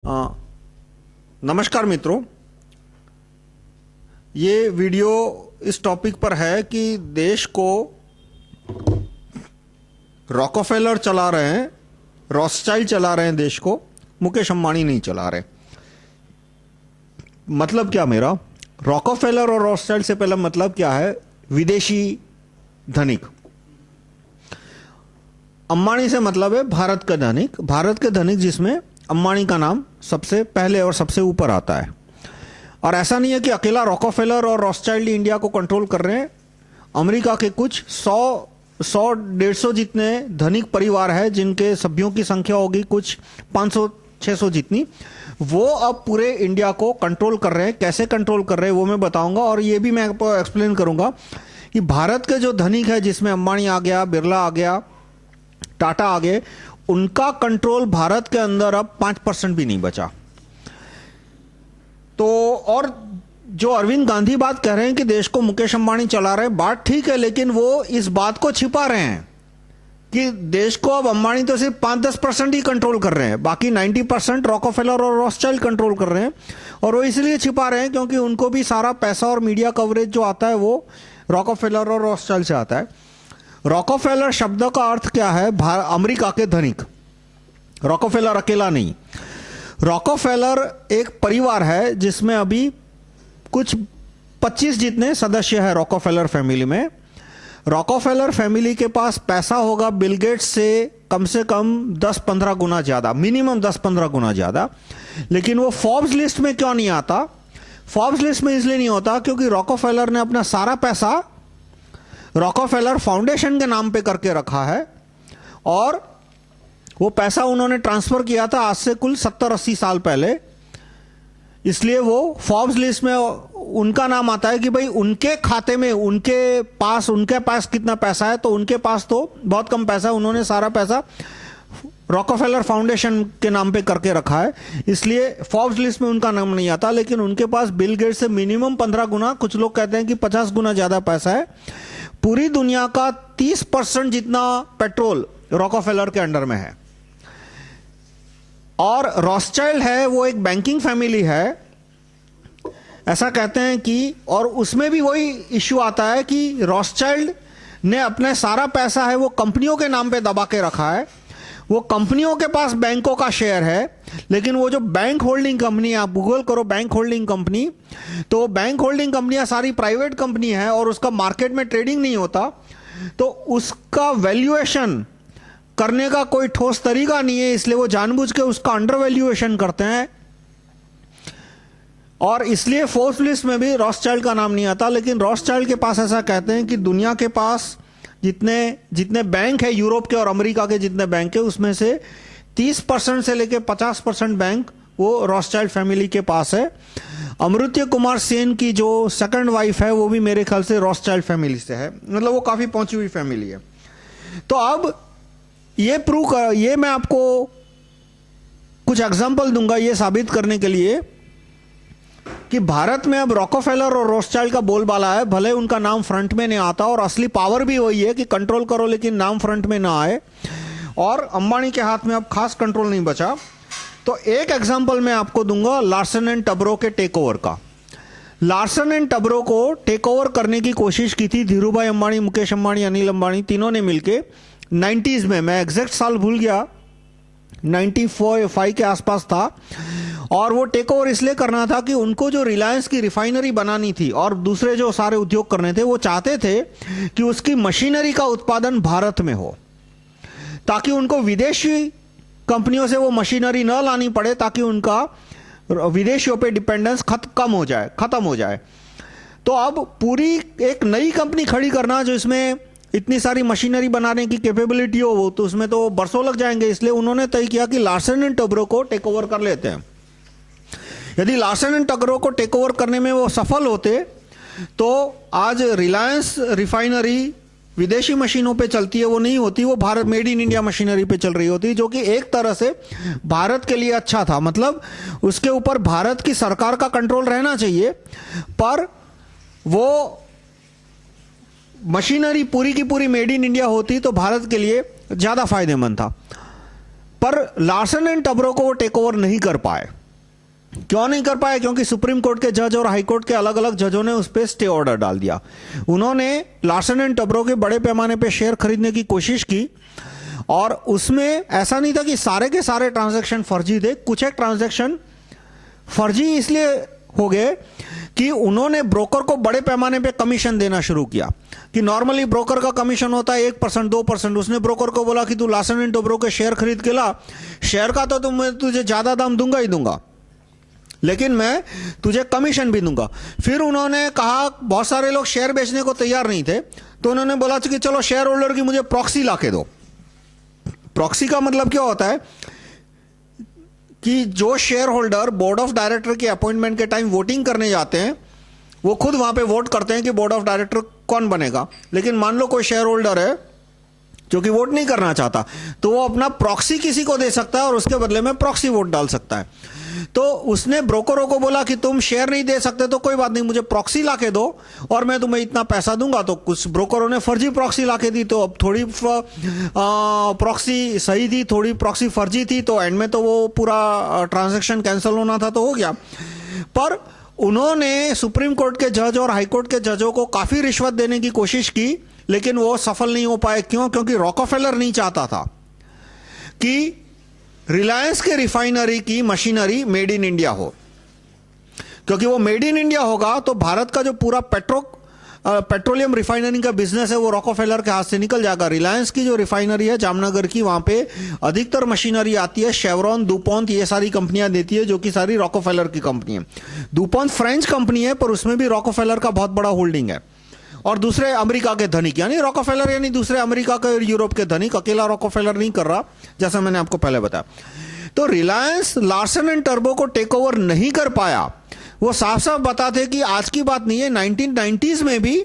अ, नमस्कार मित्रों, ये वीडियो इस टॉपिक पर है कि देश को रॉकफेलर चला रहे हैं, रॉथस्चाइल्ड चला रहे हैं देश को, मुकेश अंबानी नहीं चला रहे। मतलब क्या मेरा, रॉकफेलर और रॉथस्चाइल्ड से पहले मतलब क्या है? विदेशी धनिक। अंबानी से मतलब है भारत का धनिक, भारत के धनिक जिसमें अंबानी का नाम सबसे पहले और सबसे ऊपर आता है। और ऐसा नहीं है कि अकेला रॉकफेलर और रॉथस्चाइल्ड इंडिया को कंट्रोल कर रहे हैं। अमेरिका के कुछ 100-150 जितने धनिक परिवार है जिनके सभ्यों की संख्या होगी कुछ 500-600 जितनी, वो अब पूरे इंडिया को कंट्रोल कर रहे हैं। कैसे कंट्रोल कर रहे हैं वो मैं बताऊंगा, और ये भी मैं आपको एक्सप्लेन करूंगा कि भारत के जो धनिक है जिसमें अंबानी आ गया, बिरला आ गया, टाटा आ गए, उनका कंट्रोल भारत के अंदर अब 5% भी नहीं बचा। तो और जो अरविंद गांधी बात कह रहे हैं कि देश को मुकेश अंबानी चला रहे हैं, बात ठीक है, लेकिन वो इस बात को छिपा रहे हैं कि देश को अब अंबानी तो सिर्फ 5-10% ही कंट्रोल कर रहे हैं, बाकी 90% रॉकफेलर और रॉथस्चाइल्ड कंट्रोल कर रहे हैं। और वो इसलिए छिपा रहे हैं क्योंकि उनको भी सारा पैसा और मीडिया कवरेज जो आता है वो रॉकफेलर और रॉथस्चाइल्ड से आता है। रॉकफेलर शब्द का अर्थ क्या है? अमेरिका के धनिक। रॉकफेलर अकेला नहीं, रॉकफेलर एक परिवार है जिसमें अभी कुछ 25 जितने सदस्य हैं रॉकफेलर फैमिली में। रॉकफेलर फैमिली के पास पैसा होगा बिल गेट्स से कम 10-15 गुना ज्यादा, मिनिमम 10-15 गुना ज्यादा। लेकिन वो फोर्ब्स लिस्ट में क्यों नहीं आता? फोर्ब्स लिस्ट में इसलिए नहीं होता क्योंकि रॉकफेलर ने अपना सारा पैसा रॉकफेलर फाउंडेशन के नाम पे करके रखा है, और वो पैसा उन्होंने ट्रांसफर किया था आज से कुल 70-80 साल पहले। इसलिए वो फोर्ब्स लिस्ट में उनका नाम आता है कि भाई उनके खाते में उनके पास कितना पैसा है, तो उनके पास तो बहुत कम पैसा है, उन्होंने सारा पैसा रॉकफेलर फाउंडेशन के नाम पे करके रखा है, इसलिए फोर्ब्स लिस्ट में उनका नाम नहीं आता। लेकिन उनके पास बिल गेट्स से मिनिमम 15 गुना, कुछ लोग कहते हैं कि 50 गुना ज्यादा पैसा है। पूरी दुनिया का 30% जितना पेट्रोल रॉकफेलर के अंडर में है। और रॉथस्चाइल्ड है वो एक बैंकिंग फैमिली है, ऐसा कहते हैं कि, और उसमें भी वही इश्यू आता है कि रॉथस्चाइल्ड ने अपने सारा पैसा है वो कंपनियों के नाम पे दबा के रखा है। वो कंपनियों के पास बैंकों का शेयर है, लेकिन वो जो बैंक होल्डिंग कंपनी, आप गूगल करो बैंक होल्डिंग कंपनी, तो बैंक होल्डिंग कंपनियां सारी प्राइवेट कंपनी है और उसका मार्केट में ट्रेडिंग नहीं होता, तो उसका वैल्यूएशन करने का कोई ठोस तरीका नहीं है, इसलिए वो जानबूझ के उसका अंडर वैल्यूएशन करते हैं। और इसलिए फोर्ब्स लिस्ट में भी रॉथस्चाइल्ड का नाम नहीं आता। लेकिन रॉथस्चाइल्ड के पास ऐसा कहते हैं कि दुनिया के पास जितने बैंक है, यूरोप के और अमेरिका के जितने बैंक है, उसमें से 30% से लेकर 50% बैंक वो रॉथस्चाइल्ड फैमिली के पास है। अमृत्य कुमार सेन की जो सेकंड वाइफ है वो भी मेरे ख्याल से रॉथस्चाइल्ड फैमिली से है, मतलब वो काफी पहुंची हुई फैमिली है। तो अब ये मैं आपको कुछ एग्जांपल दूंगा ये साबित करने के लिए कि भारत में अब रॉकफेलर और रॉथस्चाइल्ड का बोलबाला है, भले उनका नाम फ्रंट में नहीं आता, और असली पावर भी वही है कि कंट्रोल करो लेकिन नाम फ्रंट में ना आए। और अंबानी के हाथ में अब खास कंट्रोल नहीं बचा। तो एक एग्जांपल मैं आपको दूंगा लार्सन एंड टब्रो के टेक ओवर का। लार्सन एंड टब्रो को टेक ओवर करने की कोशिश की थी धीरूभाई अंबानी, मुकेश अंबानी, अनिल अंबानी, तीनों ने मिलके 90s में, मैं एग्जैक्ट साल भूल गया, 94-5 के आसपास था। और वो टेक ओवर इसलिए करना था कि उनको जो रिलायंस की रिफाइनरी बनानी थी और दूसरे जो सारे उद्योग करने थे, वो चाहते थे कि उसकी मशीनरी का उत्पादन भारत में हो, ताकि उनको विदेशी कंपनियों से वो मशीनरी न लानी पड़े, ताकि उनका विदेशियों पे डिपेंडेंस खत्म हो जाए। तो अब पूरी एक नई कंपनी खड़ी करना जो इसमें इतनी सारी मशीनरी बनाने की कैपेबिलिटी हो, वो तो उसमें तो बरसों लग जाएंगे। इसलिए उन्होंने तय किया कि लार्सन एंड टब्रो को टेक ओवर कर लेते हैं। यदि लार्सन एंड टब्रो को टेक ओवर करने में वो सफल होते तो आज रिलायंस रिफाइनरी विदेशी मशीनों पे चलती है वो नहीं होती, वो Bharat made in India machinery पे चल रही होती, जो कि एक तरह से भारत के लिए अच्छा था। मतलब उसके ऊपर भारत की सरकार का कंट्रोल रहना चाहिए, पर वो मशीनरी पूरी की पूरी मेड इन इंडिया होती तो भारत के लिए ज्यादा फायदेमंद था। पर लार्सन एंड टब्रो को वो टेक ओवर नहीं कर पाए। क्यों नहीं कर पाए? क्योंकि सुप्रीम कोर्ट के जज और हाई कोर्ट के अलग अलग जजों ने उस पर स्टे ऑर्डर डाल दिया। उन्होंने लार्सन एंड टब्रो के बड़े पैमाने पे शेयर खरीदने की कोशिश की और उसमें ऐसा नहीं था कि सारे के सारे ट्रांजैक्शन फर्जी थे। कुछ एक ट्रांजैक्शन फर्जी इसलिए हो गए कि उन्होंने ब्रोकर को बड़े पैमाने पे कमीशन देना शुरू किया कि नॉर्मली ब्रोकर का कमीशन होता है 1% 2%। उसने ब्रोकर को बोला कि तू लार्सन एंड टब्रो के शेयर खरीद के ला, शेयर का तो मैं तुझे ज्यादा दाम दूंगा ही दूंगा, लेकिन मैं तुझे कमीशन भी दूंगा। फिर उन्होंने कहा, बहुत सारे लोग शेयर बेचने को तैयार नहीं थे, तो उन्होंने बोला कि चलो शेयर होल्डर की मुझे प्रॉक्सी लाके दो। प्रॉक्सी का मतलब क्या होता है कि जो share holder board of director के अपॉइंटमेंट के टाइम वोटिंग करने जाते हैं, वो खुद वहां पे वोट करते हैं कि बोर्ड ऑफ डायरेक्टर कौन बनेगा। लेकिन मान लो कोई शेयर होल्डर है जो कि वोट नहीं करना चाहता, तो वो अपना प्रॉक्सी किसी को दे सकता है और उसके बदले में प्रॉक्सी वोट डाल सकता है। तो उसने ब्रोकरों को बोला कि तुम शेयर नहीं दे सकते तो कोई बात नहीं, मुझे प्रॉक्सी लाके दो और मैं तुम्हें इतना पैसा दूंगा। तो कुछ ब्रोकरों ने फर्जी प्रॉक्सी लाके दी, तो अब थोड़ी प्रॉक्सी सही थी, थोड़ी प्रॉक्सी फर्जी थी, तो एंड में तो वो पूरा ट्रांजैक्शन कैंसिल होना था तो हो गया। पर उन्होंने सुप्रीम कोर्ट के जज और हाई कोर्ट के जजों को काफी रिश्वत देने की कोशिश की, लेकिन वो सफल नहीं हो पाए। क्यों? क्योंकि रॉकफेलर नहीं चाहता था कि रिलायंस के रिफाइनरी की मशीनरी मेड इन इंडिया हो, क्योंकि वो मेड इन इंडिया होगा तो भारत का जो पूरा पेट्रोलियम रिफाइनरी का बिजनेस है वो रॉकफेलर के हाथ से निकल जाएगा। रिलायंस की जो रिफाइनरी है जामनगर की, वहां पे अधिकतर मशीनरी आती है शेवरॉन, डुपॉन्ट, ये सारी कंपनियां देती है, जो कि सारी रॉकफेलर की कंपनी है। डुपॉन्ट फ्रेंच कंपनी है, पर उसमें भी रॉकफेलर का बहुत बड़ा होल्डिंग है। और दूसरे अमेरिका के धनिक, यानी रॉकफेलर यानी दूसरे अमेरिका के और यूरोप के धनिक, अकेला रॉकफेलर नहीं कर रहा, जैसा मैंने आपको पहले बताया। तो रिलायंस लार्सन एंड टर्बो को टेक ओवर नहीं कर पाया। वो साफ साफ बताते कि आज की बात नहीं है, 1990s में भी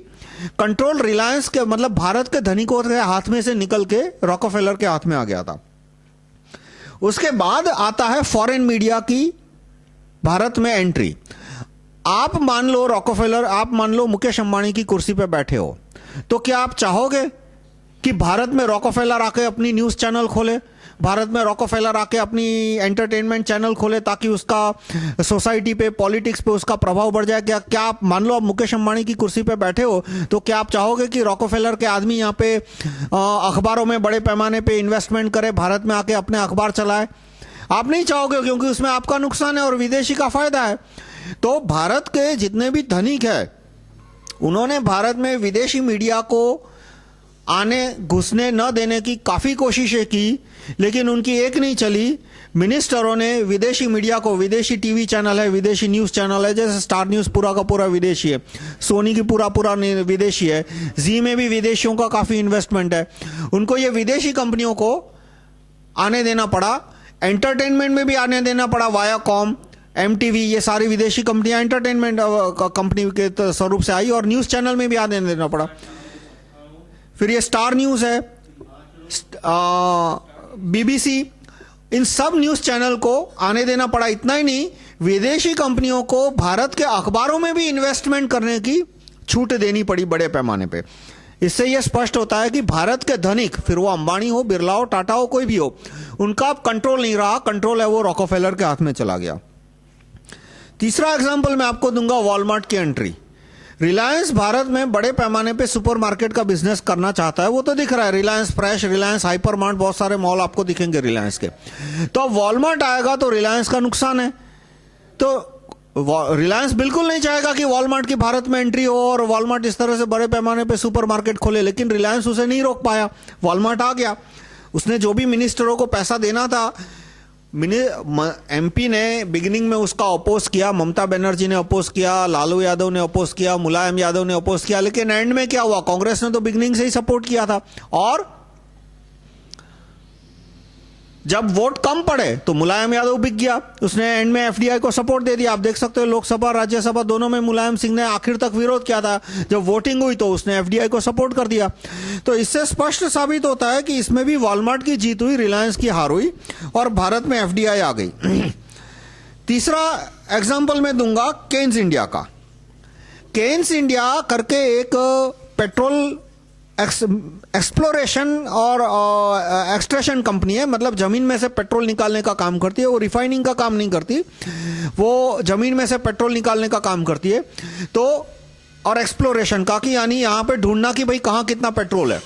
कंट्रोल रिलायंस के मतलब भारत के धनिकों के हाथ में से निकल के रॉकफेलर के हाथ में आ गया था। उसके बाद आता है फॉरेन मीडिया की भारत में एंट्री। आप मान लो रॉकफेलर, आप मान लो मुकेश अंबानी की कुर्सी पे बैठे हो, तो क्या आप चाहोगे कि भारत में रॉकफेलर आके अपनी न्यूज चैनल खोले, भारत में रॉकफेलर आके अपनी एंटरटेनमेंट चैनल खोले ताकि उसका सोसाइटी पे, पॉलिटिक्स पे उसका प्रभाव बढ़ जाए? क्या आप मान लो आप मुकेश अंबानी की कुर्सी पे बैठे हो, तो क्या आप चाहोगे कि रॉकफेलर के आदमी यहाँ पे अखबारों में बड़े पैमाने पे इन्वेस्टमेंट करे, भारत में आके अपने अखबार चलाए? आप नहीं चाहोगे, क्योंकि उसमें आपका नुकसान है और विदेशी का फायदा है। तो भारत के जितने भी धनिक है, उन्होंने भारत में विदेशी मीडिया को आने घुसने न देने की काफी कोशिशें की, लेकिन उनकी एक नहीं चली। मिनिस्टरों ने विदेशी मीडिया को, विदेशी टीवी चैनल है, विदेशी न्यूज चैनल है, जैसे स्टार न्यूज पूरा का पूरा विदेशी है, सोनी की पूरा विदेशी है, जी में भी विदेशियों का काफी इन्वेस्टमेंट है, उनको ये विदेशी कंपनियों को आने देना पड़ा। एंटरटेनमेंट में भी आने देना पड़ा, वायाकॉम, एमटीवी, ये सारी विदेशी कंपनियां एंटरटेनमेंट कंपनी के स्वरूप से आई, और न्यूज चैनल में भी आने देना पड़ा। फिर ये स्टार न्यूज है, बीबीसी, इन सब न्यूज चैनल को आने देना पड़ा। इतना ही नहीं, विदेशी कंपनियों को भारत के अखबारों में भी इन्वेस्टमेंट करने की छूट देनी पड़ी बड़े पैमाने पे। इससे यह स्पष्ट होता है कि भारत के धनिक, फिर वो अंबानी हो, बिरला हो, टाटा हो, कोई भी हो, उनका अब कंट्रोल नहीं रहा, कंट्रोल है वो रॉकफेलर के हाथ में चला गया। तीसरा एग्जांपल मैं आपको दूंगा, वॉलमार्ट की एंट्री। रिलायंस भारत में बड़े पैमाने पे सुपरमार्केट का बिजनेस करना चाहता है, वो तो दिख रहा है, रिलायंस फ्रेश, रिलायंस हाइपरमार्ट, बहुत सारे मॉल आपको दिखेंगे रिलायंस के। तो अब वॉलमार्ट आएगा तो रिलायंस का नुकसान है। तो रिलायंस बिल्कुल नहीं चाहेगा कि वॉलमार्ट की भारत में एंट्री हो और वॉलमार्ट इस तरह से बड़े पैमाने पे सुपरमार्केट खोले, लेकिन रिलायंस उसे नहीं रोक पाया। वॉलमार्ट आ गया, उसने जो भी मिनिस्टरों को पैसा देना था, एमपी ने बिगिनिंग में उसका अपोज किया, ममता बनर्जी ने अपोज किया, लालू यादव ने अपोज किया, मुलायम यादव ने अपोज किया, लेकिन एंड में क्या हुआ, कांग्रेस ने तो बिगिनिंग से ही सपोर्ट किया था, और जब वोट कम पड़े तो मुलायम यादव बिक गया, उसने एंड में एफडीआई को सपोर्ट दे दिया। आप देख सकते हो लोकसभा राज्यसभा दोनों में मुलायम सिंह ने आखिर तक विरोध किया था, जब वोटिंग हुई तो उसने एफडीआई को सपोर्ट कर दिया। तो इससे स्पष्ट साबित होता है कि इसमें भी वॉलमार्ट की जीत हुई, रिलायंस की हार हुई और भारत में एफडीआई आ गई। तीसरा एग्जाम्पल मैं दूंगा केन्स इंडिया का। केन्स इंडिया करके एक पेट्रोल एक्सप्लोरेशन और एक्सट्रैक्शन कंपनी है, मतलब जमीन में से पेट्रोल निकालने का काम करती है। वो रिफाइनिंग का काम नहीं करती, वो जमीन में से पेट्रोल निकालने का काम करती है। तो और एक्सप्लोरेशन का कि यानी यहां पे ढूंढना कि भाई कहां कितना पेट्रोल है।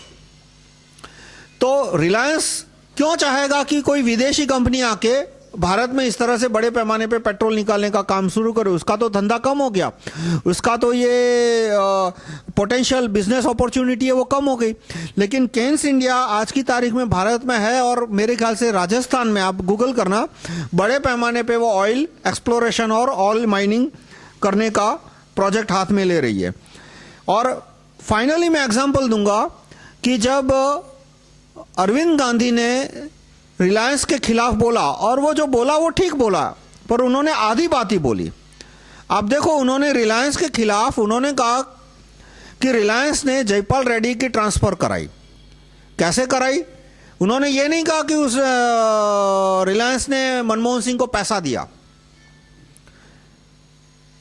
तो रिलायंस क्यों चाहेगा कि कोई विदेशी कंपनी आके भारत में इस तरह से बड़े पैमाने पे पेट्रोल निकालने का काम शुरू करे? उसका तो धंधा कम हो गया, उसका तो ये पोटेंशियल बिजनेस अपॉर्चुनिटी है वो कम हो गई। लेकिन केन्स इंडिया आज की तारीख में भारत में है, और मेरे ख्याल से राजस्थान में, आप गूगल करना, बड़े पैमाने पे वो ऑयल एक्सप्लोरेशन और ऑयल माइनिंग करने का प्रोजेक्ट हाथ में ले रही है। और फाइनली मैं एग्जांपल दूंगा कि जब अरविंद गांधी ने रिलायंस के खिलाफ बोला, और वो जो बोला वो ठीक बोला, पर उन्होंने आधी बात ही बोली। आप देखो, उन्होंने रिलायंस के खिलाफ उन्होंने कहा कि रिलायंस ने जयपाल रेड्डी की ट्रांसफर कराई। कैसे कराई? उन्होंने ये नहीं कहा कि उस रिलायंस ने मनमोहन सिंह को पैसा दिया,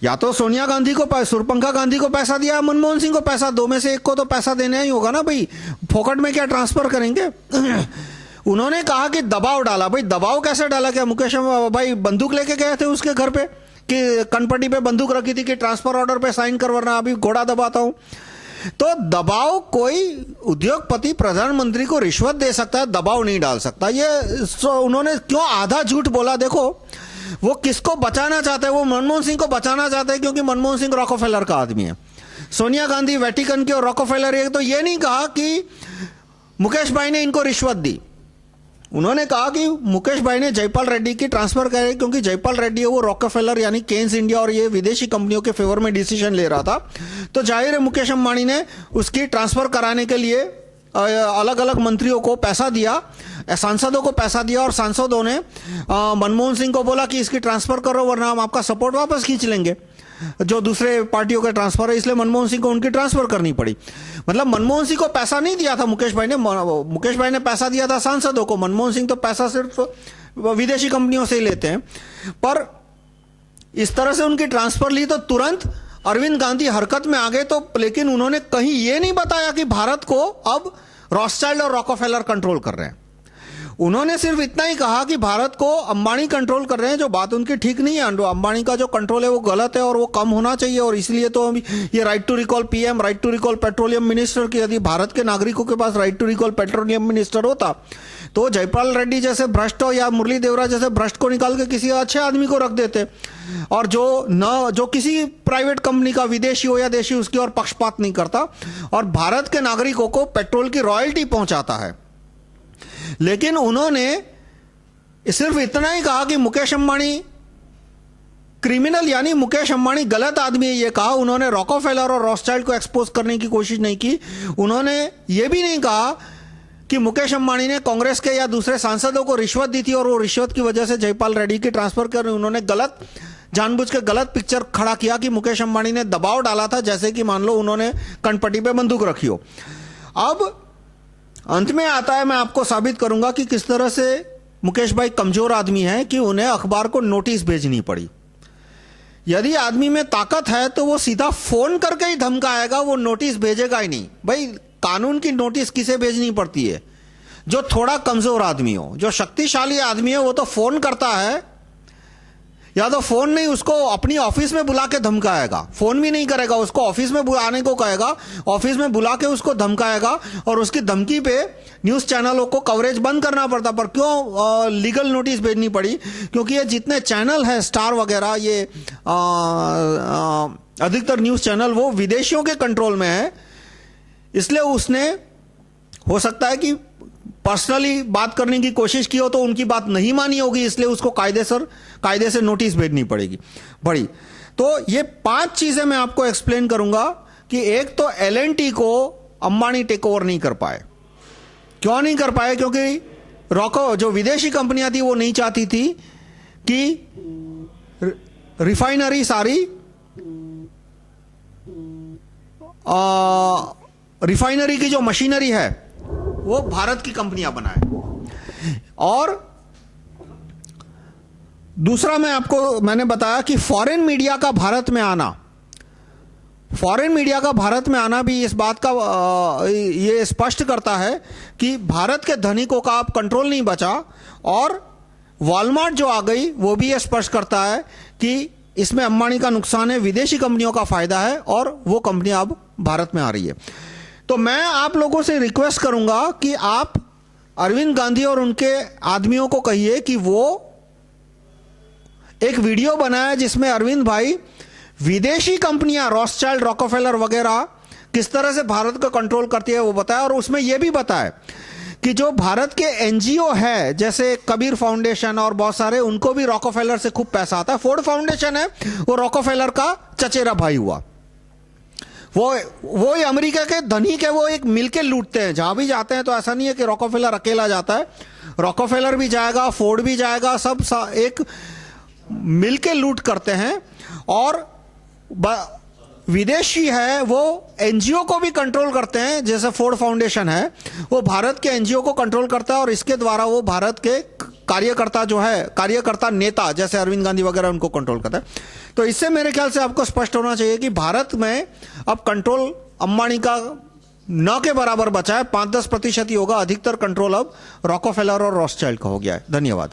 या तो सोनिया गांधी को, सुरपंखा गांधी को पैसा दिया, मनमोहन सिंह को पैसा, दो में से एक को तो पैसा देना ही होगा ना भाई, फोकट में क्या ट्रांसफर करेंगे। उन्होंने कहा कि दबाव डाला। भाई दबाव कैसे डाला? क्या मुकेश भाई बंदूक लेके गए थे उसके घर पे, कि कनपट्टी पे बंदूक रखी थी कि ट्रांसफर ऑर्डर पे साइन करवाना, अभी घोड़ा दबाता हूं? तो दबाव, कोई उद्योगपति प्रधानमंत्री को रिश्वत दे सकता है, दबाव नहीं डाल सकता। ये उन्होंने क्यों आधा झूठ बोला? देखो, वो किसको बचाना चाहते हैं? वो मनमोहन सिंह को बचाना चाहते हैं, क्योंकि मनमोहन सिंह रॉकफेलर का आदमी है। सोनिया गांधी वेटिकन की और रॉकफेलर है। तो ये नहीं कहा कि मुकेश भाई ने इनको रिश्वत दी, उन्होंने कहा कि मुकेश भाई ने जयपाल रेड्डी की ट्रांसफर करे, क्योंकि जयपाल रेड्डी है वो रॉकफेलर यानी केन्स इंडिया और ये विदेशी कंपनियों के फेवर में डिसीजन ले रहा था। तो जाहिर है मुकेश अंबानी ने उसकी ट्रांसफर कराने के लिए अलग अलग मंत्रियों को पैसा दिया, सांसदों को पैसा दिया, और सांसदों ने मनमोहन सिंह को बोला कि इसकी ट्रांसफर करो वरना हम आपका सपोर्ट वापस खींच लेंगे, जो दूसरे पार्टियों का ट्रांसफर है। इसलिए मनमोहन सिंह को उनकी ट्रांसफर करनी पड़ी। मतलब मनमोहन सिंह को पैसा नहीं दिया था मुकेश भाई ने पैसा दिया था सांसदों को। मनमोहन सिंह तो पैसा सिर्फ विदेशी कंपनियों से ही लेते हैं। पर इस तरह से उनकी ट्रांसफर ली तो तुरंत अरविंद गांधी हरकत में आ गए। तो लेकिन उन्होंने कहीं यह नहीं बताया कि भारत को अब रॉथस्चाइल्ड और रॉकफेलर कंट्रोल कर रहे हैं। उन्होंने सिर्फ इतना ही कहा कि भारत को अंबानी कंट्रोल कर रहे हैं, जो बात उनकी ठीक नहीं है। अंबानी का जो कंट्रोल है वो गलत है और वो कम होना चाहिए, और इसलिए तो ये right to recall PM, right to recall petroleum minister की, यदि भारत के नागरिकों के पास right to recall petroleum minister होता तो जयपाल रेड्डी जैसे भ्रष्ट या मुरली देवरा जैसे भ्रष्ट को निकाल के किसी अच्छे आदमी को रख देते, और जो किसी प्राइवेट कंपनी का, विदेशी हो या देशी, उसकी और पक्षपात नहीं करता और भारत के नागरिकों को पेट्रोल की रॉयल्टी पहुंचाता है। लेकिन उन्होंने सिर्फ इतना ही कहा कि मुकेश अंबानी क्रिमिनल यानी मुकेश अंबानी गलत आदमी है, ये कहा। उन्होंने रॉकफेलर और रॉथस्चाइल्ड को एक्सपोज करने की कोशिश नहीं की। उन्होंने ये भी नहीं कहा कि मुकेश अंबानी ने कांग्रेस के या दूसरे सांसदों को रिश्वत दी थी और वो रिश्वत की वजह से जयपाल रेड्डी की ट्रांसफर कर। उन्होंने जानबूझ के गलत पिक्चर खड़ा किया कि मुकेश अंबानी ने दबाव डाला था, जैसे कि मान लो उन्होंने कनपट्टी पे बंदूक रखी हो। अब अंत में आता है, मैं आपको साबित करूंगा कि किस तरह से मुकेश भाई कमजोर आदमी है, कि उन्हें अखबार को नोटिस भेजनी पड़ी। यदि आदमी में ताकत है तो वो सीधा फोन करके ही धमकाएगा, वो नोटिस भेजेगा ही नहीं। भाई कानून की नोटिस किसे भेजनी पड़ती है? जो थोड़ा कमजोर आदमी हो। जो शक्तिशाली आदमी है वो तो फोन करता है, या तो फोन नहीं, उसको अपनी ऑफिस में बुला के धमकाएगा। फोन भी नहीं करेगा, उसको ऑफिस में बुलाने को कहेगा, ऑफिस में बुला के उसको धमकाएगा, और उसकी धमकी पे न्यूज चैनलों को कवरेज बंद करना पड़ता। पर क्यों लीगल नोटिस भेजनी पड़ी? क्योंकि ये जितने चैनल है, स्टार वगैरह, ये अधिकतर न्यूज चैनल वो विदेशियों के कंट्रोल में है। इसलिए उसने, हो सकता है कि पर्सनली बात करने की कोशिश की हो तो उनकी बात नहीं मानी होगी, इसलिए उसको कायदे से नोटिस भेजनी पड़ेगी बड़ी। तो ये 5 चीजें मैं आपको एक्सप्लेन करूंगा कि एक तो एलएनटी को अंबानी टेक ओवर नहीं कर पाए। क्यों नहीं कर पाए? क्योंकि जो विदेशी कंपनियां थी वो नहीं चाहती थी कि रिफाइनरी सारी रिफाइनरी की जो मशीनरी है वो भारत की कंपनियां बनाए। और दूसरा मैंने बताया कि फॉरेन मीडिया का भारत में आना, फॉरेन मीडिया का भारत में आना भी इस बात का ये स्पष्ट करता है कि भारत के धनिकों का अब कंट्रोल नहीं बचा, और वॉलमार्ट जो आ गई वो भी ये स्पष्ट करता है कि इसमें अंबानी का नुकसान है, विदेशी कंपनियों का फायदा है, और वो कंपनियां अब भारत में आ रही है। तो मैं आप लोगों से रिक्वेस्ट करूंगा कि आप अरविंद गांधी और उनके आदमियों को कहिए कि वो एक वीडियो बनाए जिसमें अरविंद भाई विदेशी कंपनियां रॉथस्चाइल्ड, रॉकफेलर वगैरह किस तरह से भारत को कंट्रोल करती है वो बताए, और उसमें यह भी बताए कि जो भारत के एनजीओ है जैसे कबीर फाउंडेशन और बहुत सारे, उनको भी रॉकफेलर से खूब पैसा आता है। फोर्ड फाउंडेशन है वो रॉकफेलर का चचेरा भाई हुआ, वो अमेरिका के धनिक है, वो एक मिलके लूटते हैं जहां भी जाते हैं। तो ऐसा नहीं है कि रॉकफेलर अकेला जाता है, रॉकफेलर भी जाएगा, फोर्ड भी जाएगा, सब एक मिलके लूट करते हैं। और विदेशी है वो एनजीओ को भी कंट्रोल करते हैं, जैसे फोर्ड फाउंडेशन है वो भारत के एनजीओ को कंट्रोल करता है, और इसके द्वारा वो भारत के कार्यकर्ता जो है, कार्यकर्ता नेता जैसे अरविंद गांधी वगैरह, उनको कंट्रोल करता है। तो इससे मेरे ख्याल से आपको स्पष्ट होना चाहिए कि भारत में अब कंट्रोल अंबानी का न के बराबर बचा है, 5-10% ही होगा, अधिकतर कंट्रोल अब रॉकफेलर और रॉथस्चाइल्ड का हो गया है। धन्यवाद।